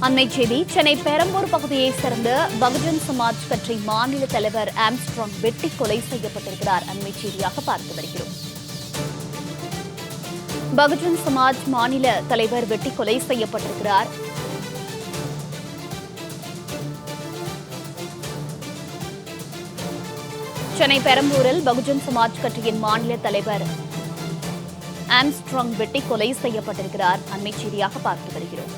அண்மை செய்தி சென்னை பெரம்பூர் பகுதியைச் சேர்ந்த பகுஜன் சமாஜ் கட்சி மாநில தலைவர் ஆம்ஸ்ட்ராங் வெட்டி கொலை செய்யப்பட்டிருக்கிறார். அண்மை செய்தியாக பார்த்து வருகிறோம். பகுஜன் சமாஜ் மாநில தலைவர் வெட்டி கொலை செய்யப்பட்டிருக்கிறார். சென்னை பெரம்பூரில் பகுஜன் சமாஜ் கட்சியின் மாநில தலைவர் ஆம்ஸ்ட்ராங் வெட்டி கொலை செய்யப்பட்டிருக்கிறார். அண்மை செய்தியாக பார்த்து வருகிறோம்.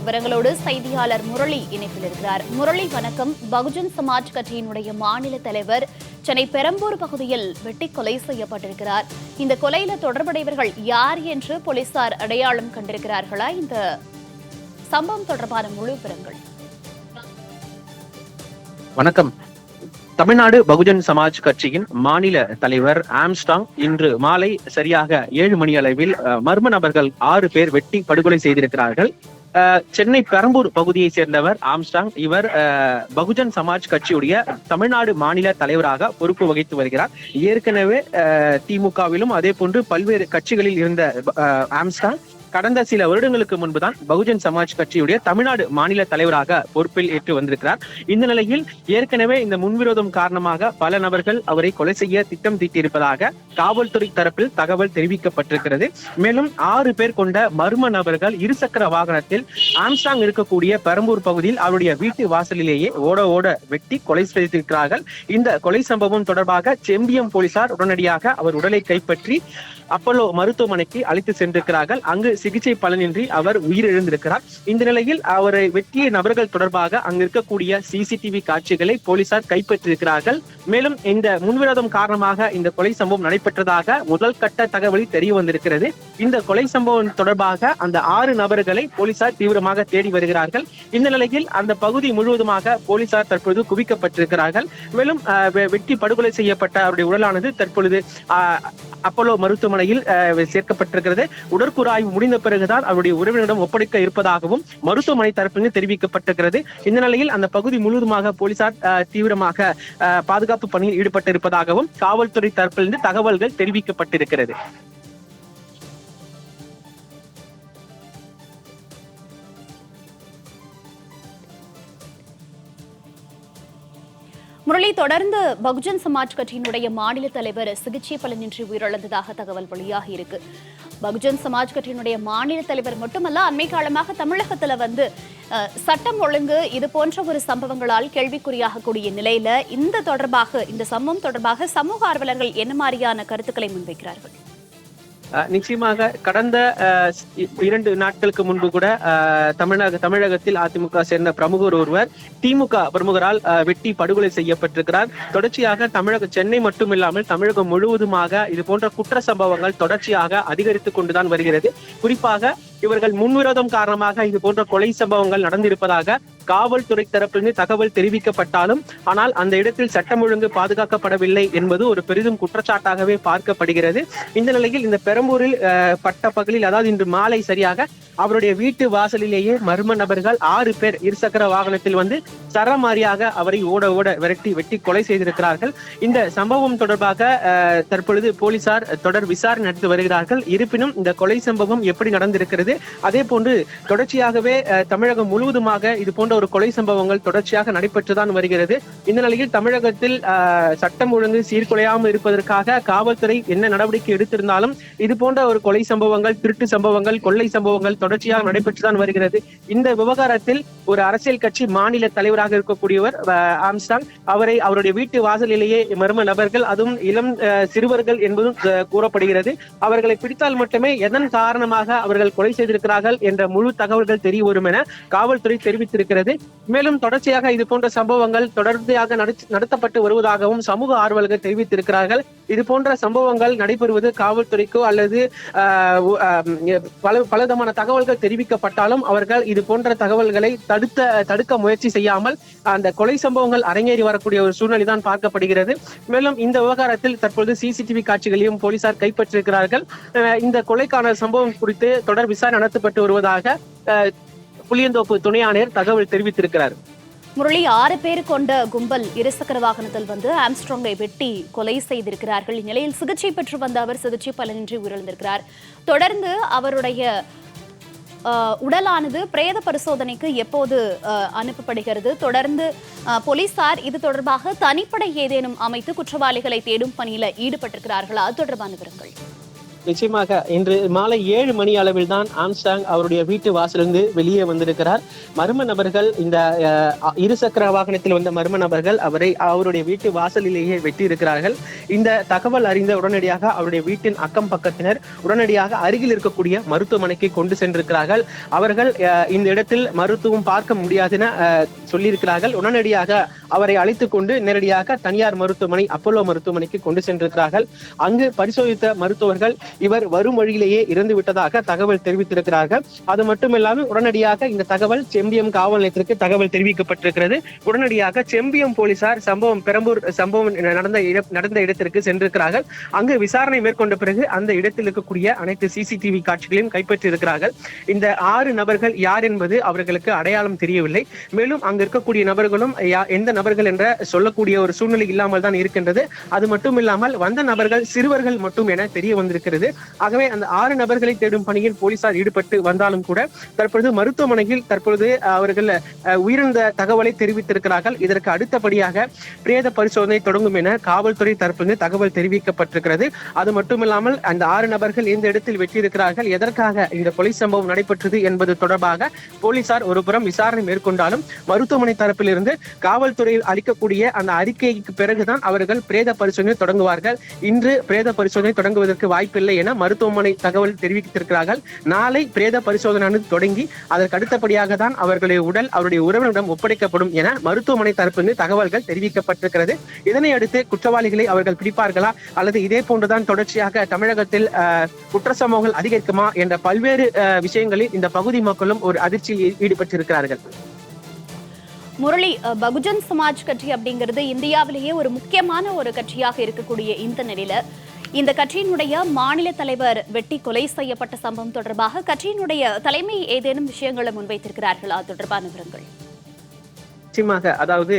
விவரங்களோடு செய்தியாளர் முரளி இணைப்பில் இருக்கிறார். முரளி, வணக்கம். பகுஜன் சமாஜ் கட்சியினுடைய மாநில தலைவர் சென்னை பெரம்பூர் பகுதியில் வெட்டி கொலை செய்யப்பட்டிருக்கிறார். இந்த கொலையில தொடர்புடையவர்கள் யார் என்று போலீசார் அடையாளம் கண்டிருக்கிறார்களா? இந்த சம்பவம் தொடர்பான முழு விவரங்கள். வணக்கம். தமிழ்நாடு பகுஜன் சமாஜ் கட்சியின் மாநில தலைவர் ஆம்ஸ்ட்ராங் இன்று மாலை சரியாக 7 மணி அளவில் மர்ம நபர்கள் 6 பேர் வெட்டி படுகொலை செய்திருக்கிறார்கள். சென்னை பெரம்பூர் பகுதியை சேர்ந்தவர் ஆம்ஸ்ட்ராங். இவர் பகுஜன் சமாஜ் கட்சியுடைய தமிழ்நாடு மாநில தலைவராக பொறுப்பு வகித்து வருகிறார். ஏற்கனவே திமுகவிலும் அதே போன்று பல்வேறு கட்சிகளில் இருந்த ஆம்ஸ்ட்ராங் கடந்த சில வருடங்களுக்கு முன்புதான் பகுஜன் சமாஜ் கட்சியுடைய தமிழ்நாடு மாநில தலைவராக பொறுப்பில் ஏற்று வந்திருக்கிறார். இந்த நிலையில் ஏற்கனவே இந்த முன்விரோதம் காரணமாக பல நபர்கள் அவரை கொலை செய்ய திட்டம் தீட்டியிருப்பதாக காவல்துறை தரப்பில் தகவல் தெரிவிக்கப்பட்டிருக்கிறது. மேலும் 6 பேர் கொண்ட மர்ம நபர்கள் இருசக்கர வாகனத்தில் ஆம்ஸ்ட்ராங் இருக்கக்கூடிய பெரம்பூர் பகுதியில் அவருடைய வீட்டு வாசலிலேயே ஓட வெட்டி கொலை செய்திருக்கிறார்கள். இந்த கொலை சம்பவம் தொடர்பாக செம்பியம் போலீசார் உடனடியாக அவர் உடலை கைப்பற்றி அப்போலோ மருத்துவமனைக்கு அழைத்து சென்றிருக்கிறார்கள். அங்கு சிகிச்சை பலனின்றி அவர் உயிரிழந்திருக்கிறார். இந்த நிலையில் அவரை வெட்டிய நபர்கள் தொடர்பாக அங்கு இருக்கக்கூடிய சிசிடிவி காட்சிகளை போலீசார் கைப்பற்றியிருக்கிறார்கள். மேலும் இந்த முன்விரோதம் காரணமாக இந்த கொலை சம்பவம் நடைபெற்றதாக முதல் கட்ட தகவலில் தெரிய வந்திருக்கிறது. இந்த கொலை சம்பவம் தொடர்பாக அந்த 6 நபர்களை போலீசார் தீவிரமாக தேடி வருகிறார்கள். இந்த நிலையில் அந்த பகுதி முழுவதுமாக போலீசார் தற்பொழுது குவிக்கப்பட்டிருக்கிறார்கள். மேலும் வெட்டி படுகொலை செய்யப்பட்ட அவருடைய உடலானது தற்பொழுது அப்போலோ மருத்துவமனையில் சேர்க்கப்பட்டிருக்கிறது. உடற்கூறாய்வு முடிந்த பிறகுதான் அவருடைய உறவினரிடம் ஒப்படைக்க இருப்பதாகவும் மருத்துவமனை தரப்பில் தெரிவிக்கப்பட்டிருக்கிறது. இந்த நிலையில் அந்த பகுதி முழுவதுமாக போலீசார் தீவிரமாக பாதுகாப்பு பணியில் ஈடுபட்டிருப்பதாகவும் காவல்துறை தரப்பிலிருந்து தகவல்கள் தெரிவிக்கப்பட்டிருக்கிறது. முரளி, தொடர்ந்து பகுஜன் சமாஜ் கட்சியினுடைய மாநில தலைவர் சிகிச்சை பலனின்றி உயிரிழந்ததாக தகவல் வெளியாகி இருக்கு. பகுஜன் சமாஜ் கட்சியினுடைய மாநில தலைவர் மட்டுமல்ல, அண்மை காலமாக தமிழகத்துல சட்டம் ஒழுங்கு இது போன்ற ஒரு சம்பவங்களால் கேள்விக்குறியாக கூடிய நிலையில இந்த சம்பவம் தொடர்பாக சமூக ஆர்வலர்கள் என்ன மாதிரியான கருத்துக்களை முன்வைக்கிறார்கள்? நிச்சயமாக கடந்த 2 நாட்களுக்கு முன்பு கூட தமிழகத்தில் அதிமுக சேர்ந்த பிரமுகர் ஒருவர் திமுக பிரமுகரால் வெட்டி படுகொலை செய்யப்பட்டிருக்கிறார். தொடர்ச்சியாக சென்னை மட்டுமில்லாமல் தமிழகம் முழுவதுமாக இது போன்ற குற்ற சம்பவங்கள் தொடர்ச்சியாக அதிகரித்துக் கொண்டுதான் வருகிறது. குறிப்பாக இவர்கள் முன்விரோதம் காரணமாக இது போன்ற கொலை சம்பவங்கள் நடந்திருப்பதாக காவல்துறை தரப்பிலிருந்து தகவல் தெரிவிக்கப்பட்டாலும் ஆனால் அந்த இடத்தில் சட்டம் ஒழுங்கு பாதுகாக்கப்படவில்லை என்பது ஒரு பெரிதும் குற்றச்சாட்டாகவே பார்க்கப்படுகிறது. இந்த நிலையில் இந்த பெரம்பூரில் பட்ட பகலில், அதாவது இன்று மாலை சரியாக அவருடைய வீட்டு வாசலிலேயே மர்ம நபர்கள் 6 பேர் இருசக்கர வாகனத்தில் சரமாரியாக அவரை ஓட விரட்டி வெட்டி கொலை செய்திருக்கிறார்கள். இந்த சம்பவம் தொடர்பாக தற்பொழுது போலீசார் தொடர் விசாரணை நடத்தி வருகிறார்கள். இருப்பினும் இந்த கொலை சம்பவம் எப்படி நடந்திருக்கிறது, அதே போன்று தொடர்ச்சியாகவே தமிழகம் முழுவதுமாக இது போன்ற ஒரு கொலை சம்பவங்கள் தொடர்ச்சியாக நடைபெற்றுதான் வருகிறது. இந்த நிலையில் தமிழகத்தில் சட்டம் ஒழுங்கு சீர்குலையாமல் இருப்பதற்காக காவல்துறை என்ன நடவடிக்கை எடுத்திருந்தாலும் இது போன்ற ஒரு கொலை சம்பவங்கள், திருட்டு சம்பவங்கள், கொள்ளை சம்பவங்கள் தொடர்ச்சியாக நடைபெற்றுதான் வருகிறது. இந்த விவகாரத்தில் ஒரு அரசியல் கட்சி மாநில தலைவராக இருக்கக்கூடியவர் ஆம்ஸ்ட்ராங், அவருடைய வீட்டு வாசலிலேயே மர்ம நபர்கள், அதுவும் இளம் சிறுவர்கள் என்பதும் கூறப்படுகிறது. அவர்களை பிடித்தால் மட்டுமே எதன் காரணமாக அவர்கள் கொலை செய்திருக்கிறார்கள் என்ற முழு தகவல்கள் தெரிய வரும் என காவல்துறை தெரிவித்திருக்கிறது. மேலும் தொடர்ச்சியாக இது போன்ற சம்பவங்கள் தொடர்ச்சியாக நடத்தப்பட்டு வருவதாகவும் சமூக ஆர்வலர்கள் தெரிவித்திருக்கிறார்கள். இது போன்ற சம்பவங்கள் நடைபெறுவது காவல்துறைக்கோ அல்லது பலவிதமான தகவல்கள் தெரிவிக்கப்பட்டாலும் அவர்கள் இது போன்ற தகவல்களை தடுக்க முயற்சி செய்யாமல் அந்த கொலை சம்பவங்கள் அரங்கேறி வரக்கூடிய ஒரு சூழ்நிலை தான் பார்க்கப்படுகிறது. மேலும் இந்த விவகாரத்தில் தற்போது சிசிடிவி காட்சிகளையும் போலீசார் கைப்பற்றிருக்கிறார்கள். இந்த கொலைக்கான சம்பவம் குறித்து தொடர் விசாரணை நடத்தப்பட்டு வருவதாக புளியந்தோப்பு துணை ஆணையர் தகவல் தெரிவித்திருக்கிறார். முரளி, 6 பேர் கொண்ட கும்பல் இருசக்கர வாகனத்தில் ஆம்ஸ்ட்ராங்கை வெட்டி கொலை செய்திருக்கிறார்கள். இந்நிலையில் சிகிச்சை பெற்று வந்த அவர் சிகிச்சை பலனின்றி உயிரிழந்திருக்கிறார். தொடர்ந்து அவருடைய உடலானது பிரேத பரிசோதனைக்கு எப்போது அனுப்பப்படுகிறது? தொடர்ந்து போலீசார் இது தொடர்பாக தனிப்படை ஏதேனும் அமைத்து குற்றவாளிகளை தேடும் பணியில ஈடுபட்டிருக்கிறார்களா? அது தொடர்பான விவரங்கள். நிச்சயமாக இன்று மாலை 7 மணி அளவில் தான் ஆம்ஸ்டாங் அவருடைய வீட்டு வாசலிருந்து வெளியே வந்திருக்கிறார். மர்ம நபர்கள் இந்த இருசக்கர வாகனத்தில் வந்த மர்ம நபர்கள் அவருடைய வீட்டு வாசலிலேயே வெட்டி இருக்கிறார்கள். இந்த தகவல் அறிந்த உடனடியாக அவருடைய வீட்டின் அக்கம் பக்கத்தினர் உடனடியாக அருகில் இருக்கக்கூடிய மருத்துவமனைக்கு கொண்டு சென்றிருக்கிறார்கள். அவர்கள் இந்த இடத்தில் மருத்துவம் பார்க்க முடியாது என சொல்லியிருக்கிறார்கள். உடனடியாக அவரை அழைத்துக் கொண்டு நேரடியாக தனியார் மருத்துவமனை அப்போலோ மருத்துவமனைக்கு கொண்டு சென்றிருக்கிறார்கள். அங்கு பரிசோதித்த மருத்துவர்கள் இவர் வரும் வழியிலேயே இறந்து விட்டதாக தகவல் தெரிவித்திருக்கிறார்கள். அது மட்டுமில்லாமல் உடனடியாக இந்த தகவல் செம்பியம் காவல் நிலையத்திற்கு தகவல் தெரிவிக்கப்பட்டிருக்கிறது. உடனடியாக செம்பியம் போலீசார் பெரம்பூர் சம்பவம் நடந்த இடத்திற்கு சென்றிருக்கிறார்கள். அங்கு விசாரணை மேற்கொண்ட பிறகு அந்த இடத்தில் இருக்கக்கூடிய அனைத்து சிசிடிவி காட்சிகளையும் கைப்பற்றி இருக்கிறார்கள். இந்த 6 நபர்கள் யார் என்பது அவர்களுக்கு அடையாளம் தெரியவில்லை. மேலும் அங்கு இருக்கக்கூடிய நபர்களும் எந்த நபர்கள் என்ற சொல்லக்கூடிய ஒரு சூழ்நிலை இல்லாமல் தான் இருக்கின்றது. அது மட்டும் இல்லாமல் வந்த நபர்கள் சிறுவர்கள் மட்டும் என தெரிய வந்திருக்கிறது. ஆகவே அந்த 6 நபர்களை தேடும் பணியில் போலீசார் ஈடுபட்டு வந்தாலும் கூட தற்பொழுது மருத்துவமனையில் அவர்கள் உயிரிழந்த தகவலை தெரிவித்திருக்கிறார்கள். இதற்கு அடுத்தபடியாக பிரேத பரிசோதனை தொடங்கும் என காவல்துறை தரப்பிலிருந்து தகவல் தெரிவிக்கப்பட்டிருக்கிறது. அது மட்டுமில்லாமல் அந்த 6 நபர்கள் இந்த இடத்தில் வெட்டியிருக்கிறார்கள். எதற்காக இந்த கொலை சம்பவம் நடைபெற்றது என்பது தொடர்பாக போலீசார் ஒருபுறம் விசாரணை மேற்கொண்டாலும் மருத்துவமனை தரப்பிலிருந்து காவல்துறையில் அளிக்கக்கூடிய அந்த அறிக்கைக்கு பிறகுதான் அவர்கள் பிரேத பரிசோதனை தொடங்குவார்கள். இன்று பிரேத பரிசோதனை தொடங்குவதற்கு வாய்ப்பில்லை என மருத்துவமனை தகவல் தெரிவித்திருக்கிறார்கள். நாளை பிரேத பரிசோதனை தொடங்கி அதற்கு அடுத்தபடியாக தான் அவர்களுடைய உடல் அவருடைய உறவினரிடம் ஒப்படைக்கப்படும் என மருத்துவமனை தரப்பிலிருந்து தகவல்கள் தெரிவிக்கப்பட்டிருக்கிறது. இதனை அடுத்து குற்றவாளிகளை அவர்கள் பிடிப்பார்களா அல்லது இதே போன்றுதான் தொடர்ச்சியாக தமிழகத்தில் குற்ற சம்பவங்கள் அதிகரிக்குமா என்ற பல்வேறு விஷயங்களில் இந்த பகுதி மக்களும் ஒரு அதிர்ச்சியில் ஈடுபட்டிருக்கிறார்கள். முரளி, பகுஜன் சமாஜ் கட்சி அப்படிங்கிறது இந்தியாவிலேயே ஒரு முக்கியமான ஒரு கட்சியாக இருக்கக்கூடிய இந்த நிலையில இந்த கட்சியினுடைய மாநில தலைவர் வெட்டி கொலை செய்யப்பட்ட சம்பவம் தொடர்பாக கட்சியினுடைய தலைமை ஏதேனும் விஷயங்களை முன்வைத்திருக்கிறார்களா? தொடர்பான விவரங்கள். நிச்சயமாக, அதாவது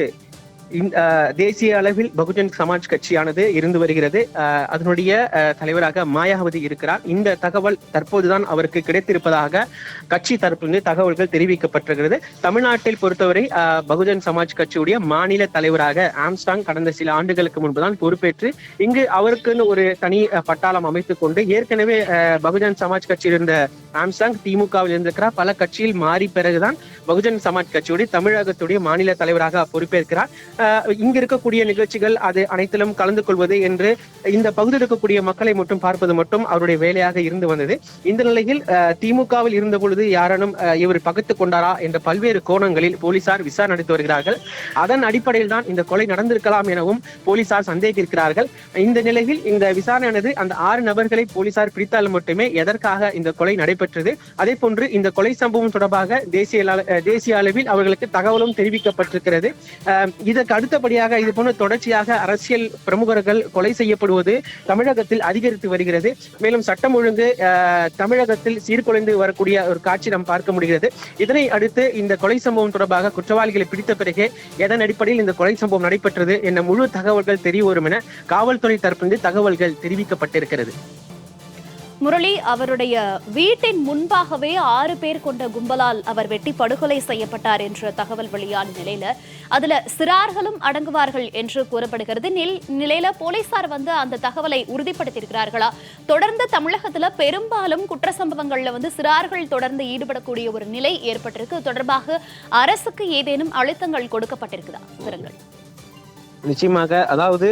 தேசிய அளவில் பகுஜன் சமாஜ் கட்சியானது இருந்து வருகிறது. அதனுடைய தலைவராக மாயாவதி இருக்கிறார். இந்த தகவல் தற்போதுதான் அவருக்கு கிடைத்திருப்பதாக கட்சி தரப்பிலிருந்து தகவல்கள் தெரிவிக்கப்பட்டிருக்கிறது. தமிழ்நாட்டில் பொறுத்தவரை பகுஜன் சமாஜ் கட்சியுடைய மாநில தலைவராக ஆம்ஸ்டாங் கடந்த சில ஆண்டுகளுக்கு முன்புதான் பொறுப்பேற்று இங்கு அவருக்குன்னு ஒரு தனி பட்டாளம் அமைத்துக் கொண்டு ஏற்கனவே பகுஜன் சமாஜ் கட்சியில் இருந்த ஆம்ஸ்டாங் திமுகவில் இருந்திருக்கிறார். பல கட்சியில் மாறி பிறகுதான் பகுஜன் சமாஜ் கட்சியுடைய தமிழகத்துடைய மாநில தலைவராக பொறுப்பேற்கிறார். இங்க இருக்கக்கூடிய நிகழ்ச்சிகள் அது அனைத்திலும் கலந்து கொள்வது என்று இந்த பகுதியில் இருக்கக்கூடிய மக்களை மட்டும் பார்ப்பது மட்டும் அவருடைய வேலையாக இருந்து வந்தது. இந்த நிலையில் திமுகவில் இருந்த பொழுது யாரனும் இவர் பகைத்துக் கொண்டாரா என்ற பல்வேறு கோணங்களில் போலீசார் விசாரணை நடத்தி வருகிறார்கள். அதன் அடிப்படையில் தான் இந்த கொலை நடந்திருக்கலாம் எனவும் போலீசார் சந்தேகிக்கிறார்கள். இந்த நிலையில் இந்த விசாரணையானது அந்த 6 நபர்களை போலீசார் பிடித்தால் மட்டுமே எதற்காக இந்த கொலை நடைபெற்றது, அதே போன்று இந்த கொலை சம்பவம் தொடர்பாக தேசிய அளவில் அவர்களுக்கு தகவலும் தெரிவிக்கப்பட்டிருக்கிறது. இதற்கு அடுத்தபடியாக இது போன்ற தொடர்ச்சியாக அரசியல் பிரமுகர்கள் கொலை செய்யப்படுவது தமிழகத்தில் அதிகரித்து வருகிறது. மேலும் சட்டம் ஒழுங்கு தமிழகத்தில் சீர்குலைந்து வரக்கூடிய ஒரு காட்சி நாம் பார்க்க முடிகிறது. இதனை அடுத்து இந்த கொலை சம்பவம் தொடர்பாக குற்றவாளிகளை பிடித்த பிறகு எதன் அடிப்படையில் இந்த கொலை சம்பவம் நடைபெற்றது என்ற முழு தகவல்கள் தெரிய வரும் என காவல்துறை தரப்பிலிருந்து தகவல்கள் தெரிவிக்கப்பட்டிருக்கிறது. முரளி, அவருடைய வீட்டின் முன்பாகவே 6 பேர் கொண்ட கும்பலால் அவர் வெட்டி படுகொலை செய்யப்பட்டார் என்ற தகவல் வெளியான நிலையில அதுல சிறார்களும் அடங்குவார்கள் என்று கூறப்படுகிறது. நிலையில போலீசார் வந்து அந்த தகவலை உறுதிப்படுத்தியிருக்கிறார்களா? தொடர்ந்து தமிழகத்துல பெரும்பாலும் குற்ற சம்பவங்கள்ல சிறார்கள் தொடர்ந்து ஈடுபடக்கூடிய ஒரு நிலை ஏற்பட்டிருக்கு. தொடர்பாக அரசுக்கு ஏதேனும் அழுத்தங்கள் கொடுக்கப்பட்டிருக்குதா? விவரங்கள். நிச்சயமாக, அதாவது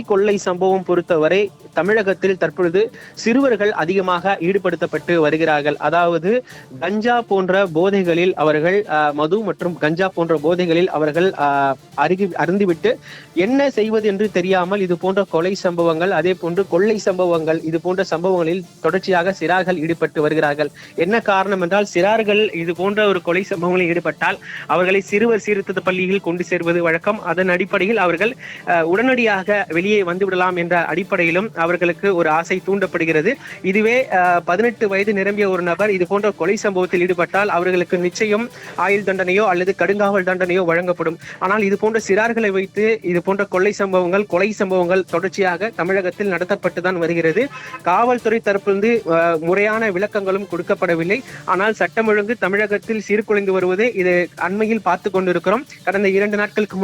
கொள்ளை சம்பவம் பொறுத்தவரை தமிழகத்தில் தற்பொழுது சிறுவர்கள் அதிகமாக ஈடுபடுத்தப்பட்டு வருகிறார்கள். அதாவது கஞ்சா போன்ற போதைகளில் அவர்கள் மது மற்றும் கஞ்சா போன்ற போதைகளில் அவர்கள் அருந்திவிட்டு என்ன செய்வது என்று தெரியாமல் இது போன்ற கொலை சம்பவங்கள், அதே போன்று கொள்ளை சம்பவங்கள், இது போன்ற சம்பவங்களில் தொடர்ச்சியாக சிறார்கள் ஈடுபட்டு வருகிறார்கள். என்ன காரணம் என்றால், சிறார்கள் இது போன்ற ஒரு கொலை சம்பவங்களில் ஈடுபட்டால் அவர்களை சிறுவர் சீர்திருத்த பள்ளியில் கொண்டு சேர்வது வழக்கம். அதன் அடிப்படையில் அவர்கள் உடனடியாக வெளியே வந்துவிடலாம் என்ற அடிப்படையிலும் அவர்களுக்கு ஒரு ஆசை தூண்டப்படுகிறது. இதுவே 18 வயது நிரம்பிய ஒரு நபர் இது போன்ற கொலை சம்பவத்தில் ஈடுபட்டால் அவர்களுக்கு நிச்சயம் ஆயுள் தண்டனையோ அல்லது கடுங்காவல் தண்டனையோ வழங்கப்படும். ஆனால் இது போன்ற சிறார்களை வைத்து இது போன்ற கொலை சம்பவங்கள் தொடர்ச்சியாக தமிழகத்தில் நடத்தப்பட்டுதான் வருகிறது. காவல்துறை தரப்பிலிருந்து முறையான விளக்கங்களும் கொடுக்கப்படவில்லை. ஆனால் சட்டம் ஒழுங்கு தமிழகத்தில் சீர்குலைந்து வருவதை இது அண்மையில் பார்த்து கொண்டிருக்கிறோம். கடந்த 2 நாட்களுக்கு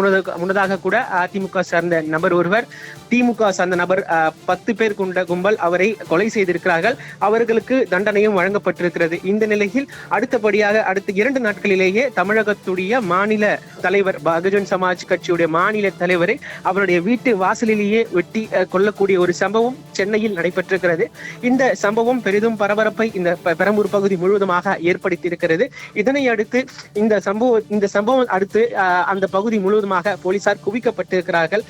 முன்னதாக கூட அதிமுக சார்ந்த நபர் ஒருவர், திமுக சார்ந்த நபர் 10 பேர் கொண்ட கும்பல் அவரை கொலை செய்திருக்கிறார்கள். அவர்களுக்கு தண்டனையும் வழங்கப்பட்டிருக்கிறது. இந்த நிலையில் அடுத்தபடியாக அடுத்த 2 நாட்களிலேயே தமிழகத்துடைய மாநில தலைவர், பகுஜன் சமாஜ் கட்சியுடைய மாநில தலைவரை அவருடைய வீட்டு வாசலிலேயே வெட்டி கொல்லக்கூடிய ஒரு சம்பவம் சென்னையில் நடைபெற்றிருக்கிறது. இந்த சம்பவம் பெரிதும் பரபரப்பை இந்த பெரம்பூர் பகுதி முழுவதுமாக ஏற்படுத்தி இருக்கிறது. இதனை அடுத்து இந்த சம்பவம் அடுத்து அந்த பகுதி முழுவதுமாக போலீசார் குவிக்கப்பட்டிருக்கிறார்கள்.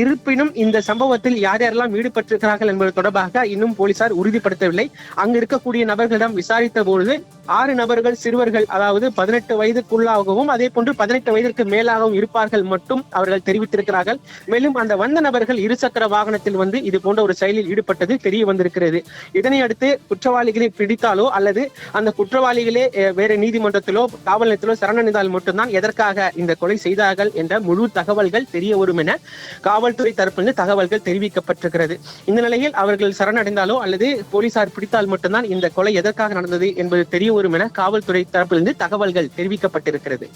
இருப்பினும் இந்த சம்பவத்தில் யார் யாரெல்லாம் ஈடுபட்டிருக்கிறார்கள் என்பது தொடர்பாக இன்னும் போலீசார் உறுதிப்படுத்தவில்லை. அங்கு இருக்கக்கூடிய நபர்களிடம் விசாரித்த பொழுது 6 நபர்கள் சிறுவர்கள், அதாவது 18 வயதுக்குள்ளாகவும் அதே போன்று 18 வயதிற்கு மேலாகவும் இருப்பார்கள் மட்டும் அவர்கள் தெரிவித்திருக்கிறார்கள். மேலும் அந்த வந்த நபர்கள் இருசக்கர வாகனத்தில் வந்து இது போன்ற ஒரு செயலில் ஈடுபட்டது தெரிய வந்திருக்கிறது. இதனை அடுத்து குற்றவாளிகளை பிடித்தாலோ அல்லது அந்த குற்றவாளிகளே வேற நீதிமன்றத்திலோ காவல் நிலையத்திலோ சரணடைந்தால் மட்டும்தான் எதற்காக இந்த கொலை செய்தார்கள் என்ற முழு தகவல்கள் தெரிய வரும் என காவல்துறை தரப்பிலிருந்து தகவல்கள் தெரிவிக்கப்பட்டிருக்கிறது. இந்த நிலையில் அவர்கள் சரணடைந்தாலோ அல்லது போலீசார் பிடித்தால் மட்டும்தான் இந்த கொலை எதற்காக நடந்தது என்பது தெரிய வரும் என காவல்துறை தரப்பிலிருந்து தகவல்கள் தெரிவிக்கப்பட்டிருக்கிறது.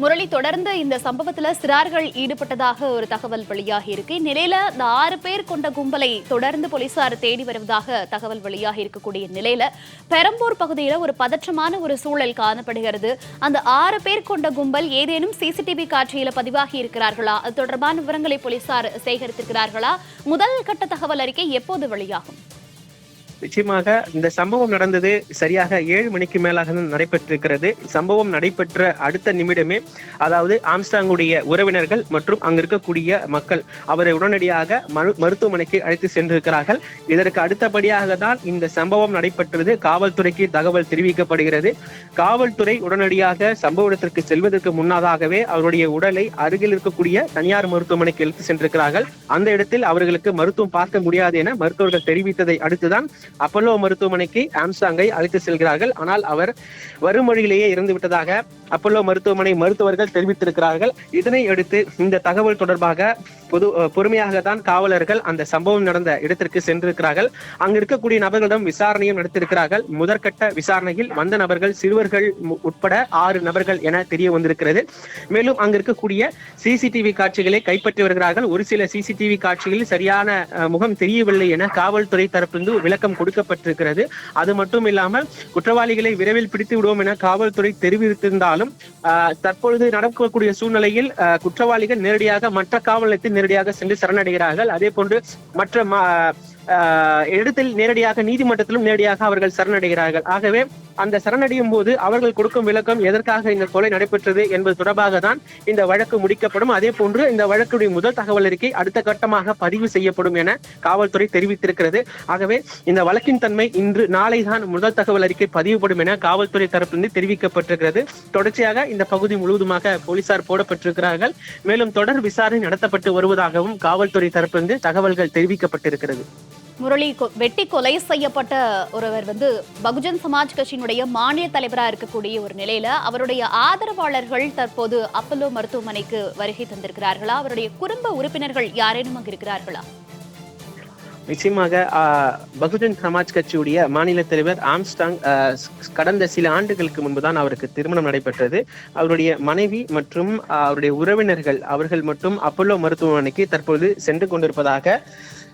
முரளி, தொடர்ந்து இந்த சம்பவத்துல சிறார்கள் ஈடுபட்டதாக ஒரு தகவல் வெளியாகி இருக்கு. நிலையில இந்த 6 பேர் கொண்ட கும்பலை தொடர்ந்து போலீசார் தேடி வருவதாக தகவல் வெளியாகி இருக்கக்கூடிய நிலையில பெரம்பூர் பகுதியில ஒரு பதற்றமான ஒரு சூழல் காணப்படுகிறது. அந்த 6 பேர் கொண்ட கும்பல் ஏதேனும் சிசிடிவி காட்சியில பதிவாகி இருக்கிறார்களா? அது தொடர்பான விவரங்களை போலீசார் சேகரித்திருக்கிறார்களா? முதல் கட்ட தகவல் அறிக்கை எப்போது வெளியாகும்? நிச்சயமாக இந்த சம்பவம் நடந்தது சரியாக 7 மணிக்கு மேலாக நடைபெற்றிருக்கிறது. சம்பவம் நடைபெற்ற அடுத்த நிமிடமே, அதாவது ஆம்ஸ்ட்ராங்குடைய உறவினர்கள் மற்றும் அங்கு இருக்கக்கூடிய மக்கள் அவரை உடனடியாக மருத்துவமனைக்கு அழைத்து சென்றிருக்கிறார்கள். இதற்கு அடுத்தபடியாக தான் இந்த சம்பவம் நடைபெற்றது. காவல்துறைக்கு தகவல் தெரிவிக்கப்படுகிறது. காவல்துறை உடனடியாக சம்பவ இடத்திற்கு செல்வதற்கு முன்னதாகவே அவருடைய உடலை அருகில் இருக்கக்கூடிய தனியார் மருத்துவமனைக்கு எடுத்து சென்றிருக்கிறார்கள். அந்த இடத்தில் அவர்களுக்கு மருத்துவம் பார்க்க முடியாது என மருத்துவர்கள் தெரிவித்ததை அடுத்துதான் அப்பல்லோ மருத்துவமனைக்கு ஆம்ஸ்ட்ராங்கை அழைத்து செல்கிறார்கள். ஆனால் அவர் வரும் வழியிலேயே இறந்து விட்டதாக அப்பல்லோ மருத்துவமனை மருத்துவர்கள் தெரிவித்திருக்கிறார்கள். இதனை அடுத்து இந்த தகவல் தொடர்பாக பொறுமையாக தான் காவலர்கள் அந்த சம்பவம் நடந்த இடத்திற்கு சென்றிருக்கிறார்கள். அங்கு இருக்கக்கூடிய நபர்களிடம் விசாரணையும் நடத்தியிருக்கிறார்கள். முதற்கட்ட விசாரணையில் வந்த நபர்கள் சிறுவர்கள் உட்பட 6 நபர்கள் என தெரிய வந்திருக்கிறது. மேலும் அங்கு இருக்கக்கூடிய சிசிடிவி காட்சிகளை கைப்பற்றி வருகிறார்கள். ஒரு சில சிசிடிவி காட்சிகளில் சரியான முகம் தெரியவில்லை என காவல்துறை தரப்பிலிருந்து விளக்கம் கொடுக்கப்பட்டிருக்கிறது. அது மட்டும் இல்லாமல் குற்றவாளிகளை விரைவில் பிடித்து விடுவோம் என காவல்துறை தெரிவித்திருந்தாலும் தற்பொழுது நடக்கக்கூடிய சூழ்நிலையில் குற்றவாளிகள் நேரடியாக மற்ற காவல் நிலையத்தில் நேரடியாக சென்று சரணடைகிறார்கள். அதே போன்று மற்ற இடத்தில் நேரடியாக நீதிமன்றத்திலும் நேரடியாக அவர்கள் சரணடைகிறார்கள். ஆகவே அந்த சரணடையும் போது அவர்கள் கொடுக்கும் விளக்கம் எதற்காக இந்த கொலை நடைபெற்றது என்பது தொடர்பாக தான் இந்த வழக்கு முடிக்கப்படும். அதே போன்று இந்த வழக்குடைய முதல் தகவல் அறிக்கை அடுத்த கட்டமாக பதிவு செய்யப்படும் என காவல்துறை தெரிவித்திருக்கிறது. ஆகவே இந்த வழக்கின் தன்மை இன்று நாளை தான் முதல் தகவல் அறிக்கை பதிவுபடும் என காவல்துறை தரப்பிலிருந்து தெரிவிக்கப்பட்டிருக்கிறது. தொடர்ச்சியாக இந்த பகுதி முழுவதுமாக போலீசார் போடப்பட்டிருக்கிறார்கள். மேலும் தொடர் விசாரணை நடத்தப்பட்டு வருவதாகவும் காவல்துறை தரப்பிலிருந்து தகவல்கள் தெரிவிக்கப்பட்டிருக்கிறது. முரளி, வெட்டி கொலை செய்யப்பட்ட ஒருவர் பகுஜன் சமாஜ் கட்சியினுடைய மாநில தலைவராக இருக்கக்கூடிய ஒரு நிலையில அவருடைய ஆதரவாளர்கள் தற்போது அப்பல்லோ மருத்துவமனைக்கு வருகை தந்திருக்கிறார்களா? அவருடைய குடும்ப உறுப்பினர்கள் யாரேனும் அங்கு இருக்கிறார்களா? நிச்சயமாக பகுஜன் சமாஜ் கட்சியுடைய மாநில தலைவர் ஆம்ஸ்ட்ராங் கடந்த சில ஆண்டுகளுக்கு முன்புதான் அவருக்கு திருமணம் நடைபெற்றது. அவருடைய மனைவி மற்றும் அவருடைய உறவினர்கள் அவர்கள் மட்டும் அப்பல்லோ மருத்துவமனைக்கு தற்போது சென்று கொண்டிருப்பதாக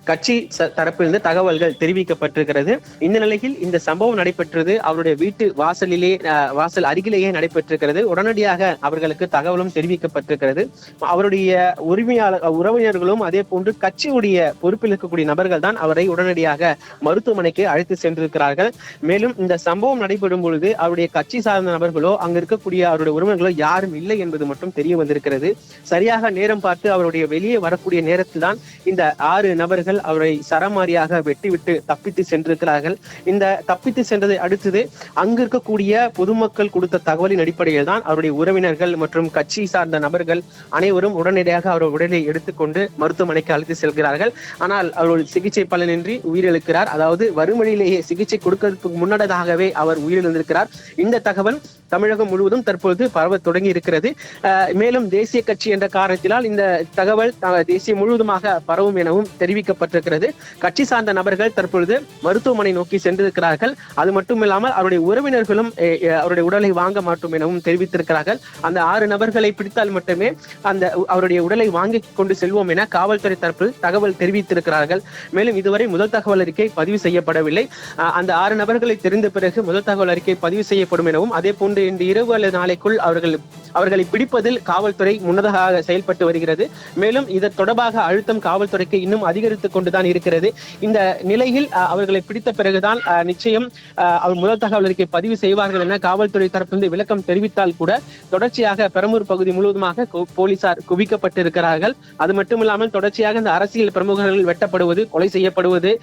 கட்சி தரப்பிலிருந்து தகவல்கள் தெரிவிக்கப்பட்டிருக்கிறது. இந்த நிலையில் இந்த சம்பவம் நடைபெற்றது அவருடைய வீட்டு வாசல் அருகிலேயே நடைபெற்றிருக்கிறது. உடனடியாக அவர்களுக்கு தகவலும் தெரிவிக்கப்பட்டிருக்கிறது. அவருடைய உறவினர்களும் அதே போன்று கட்சியுடைய பொறுப்பில் இருக்கக்கூடிய நபர்கள் தான் அவரை உடனடியாக மருத்துவமனைக்கு அழைத்து சென்றிருக்கிறார்கள். மேலும் இந்த சம்பவம் நடைபெறும் பொழுது அவருடைய கட்சி சார்ந்த நபர்களோ அங்கு இருக்கக்கூடிய அவருடைய உறவினர்களோ யாரும் இல்லை என்பது மட்டும் தெரிய வந்திருக்கிறது. சரியாக நேரம் பார்த்து அவருடைய வெளியே வரக்கூடிய நேரத்தில் தான் இந்த 6 நபர்கள் நபர்கள் அவரை சரமாரியாக வெட்டிவிட்டு தப்பித்து சென்றிருக்கிறார்கள். இந்த தப்பித்து சென்றதை அடுத்தது அங்கு இருக்கக்கூடிய பொதுமக்கள் கொடுத்த தகவலின் அடிப்படையில் தான் அவருடைய உறவினர்கள் மற்றும் கட்சி சார்ந்த நபர்கள் அனைவரும் உடனடியாக அவர் உடலை எடுத்துக்கொண்டு மருத்துவமனைக்கு அழைத்து செல்கிறார்கள். ஆனால் அவருடைய சிகிச்சை பலனின்றி உயிரிழக்கிறார். அதாவது வறுமொழியிலேயே சிகிச்சை கொடுக்கிறதுக்கு முன்னதாகவே அவர் உயிரிழந்திருக்கிறார். இந்த தகவல் தமிழகம் முழுவதும் தற்பொழுது பரவ தொடங்கி இருக்கிறது. மேலும் தேசிய கட்சி என்ற காரணத்தினால் இந்த தகவல் தேசியம் முழுவதுமாக பரவும் எனவும் தெரிவிக்கப்பட்டிருக்கிறது. கட்சி சார்ந்த நபர்கள் தற்பொழுது மருத்துவமனை நோக்கி சென்றிருக்கிறார்கள். அது மட்டுமில்லாமல் அவருடைய உறவினர்களும் அவருடைய உடலை வாங்க மாட்டோம் எனவும் தெரிவித்திருக்கிறார்கள். அந்த 6 நபர்களை பிடித்தால் மட்டுமே அவருடைய உடலை வாங்கி கொண்டு செல்வோம் என காவல்துறை தரப்பு தகவல் தெரிவித்திருக்கிறார்கள். மேலும் இதுவரை முதல் தகவல் அறிக்கை பதிவு செய்யப்படவில்லை. அந்த 6 நபர்களை தெரிந்த பிறகு முதல் தகவல் அறிக்கை பதிவு செய்யப்படும் எனவும், அதே போன்று இன்று இரவு அல்லது நாளைக்குள் அவர்களை பிடிப்பதில் காவல்துறை முன்னதாக செயல்பட்டு வருகிறது. மேலும் இது தொடர்பாக அழுத்தம் காவல்துறைக்கு இன்னும் அதிகரித்துக் கொண்டுதான் இருக்கிறது. இந்த நிலையில் அவர்களை பிடித்த பிறகுதான் நிச்சயம் அவர் முதல் தகவல் அறிக்கை பதிவு செய்வார்கள் என காவல்துறை தரப்பிலிருந்து விளக்கம் தெரிவித்தால் கூட தொடர்ச்சியாக பெரம்பூர் பகுதி முழுவதுமாக போலீசார் குவிக்கப்பட்டிருக்கிறார்கள். அது மட்டுமில்லாமல் தொடர்ச்சியாக இந்த அரசியல் பிரமுகர்கள் வெட்டப்படுவது, கொலை செய்யப்படுவது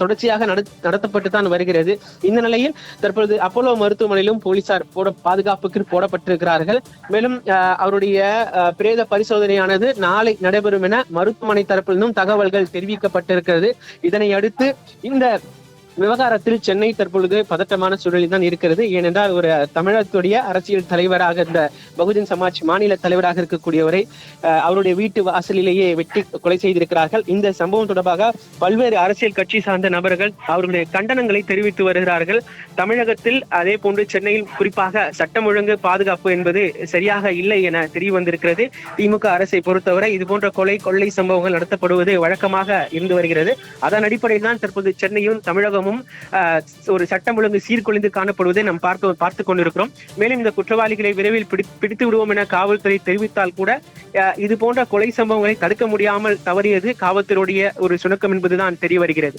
தொடர்ச்சியாக நடத்தப்பட்டு தான் வருகிறது. இந்த நிலையில் தற்பொழுது அப்போலோ மருத்துவமனையிலும் போலீசார் பாதுகாப்புக்கு போடப்பட்டிருக்கிறார்கள். மேலும் அவருடைய பிரேத பரிசோதனையானது நாளை நடைபெறும் என மருத்துவமனை தரப்பிலும் தகவல்கள் தெரிவிக்கப்பட்டிருக்கிறது. இதனை அடுத்து இந்த விவகாரத்தில் சென்னை தற்பொழுது பதட்டமான சூழலில் தான் இருக்கிறது. ஏனென்றால் ஒரு தமிழகத்துடைய அரசியல் தலைவராக, இந்த பகுஜன் சமாஜ் மாநில தலைவராக இருக்கக்கூடியவரை அவருடைய வீட்டு வாசலிலேயே வெட்டி கொலை செய்திருக்கிறார்கள். இந்த சம்பவம் தொடர்பாக பல்வேறு அரசியல் கட்சி சார்ந்த நபர்கள் அவர்களுடைய கண்டனங்களை தெரிவித்து வருகிறார்கள். தமிழகத்தில் அதே போன்று சென்னையில் குறிப்பாக சட்டம் ஒழுங்கு பாதுகாப்பு என்பது சரியாக இல்லை என தெரிய வந்திருக்கிறது. திமுக அரசை பொறுத்தவரை இது போன்ற கொள்ளை சம்பவங்கள் நடத்தப்படுவது வழக்கமாக இருந்து வருகிறது. அதன் அடிப்படையில் தான் தற்போது சென்னையும் தமிழகம் ஒரு சட்டம் ஒழுங்கு சீர்குலைந்து காணப்படுவதை நாம் பார்த்துக் கொண்டிருக்கிறோம். மேலும் இந்த குற்றவாளிகளை விரைவில் பிடித்து விடுவோம் என காவல்துறை தெரிவித்தால் கூட இது போன்ற கொலை சம்பவங்களை தடுக்க முடியாமல் தவறியது காவல்துறையுடைய ஒரு சுணக்கம் என்பதுதான் தெரிய வருகிறது.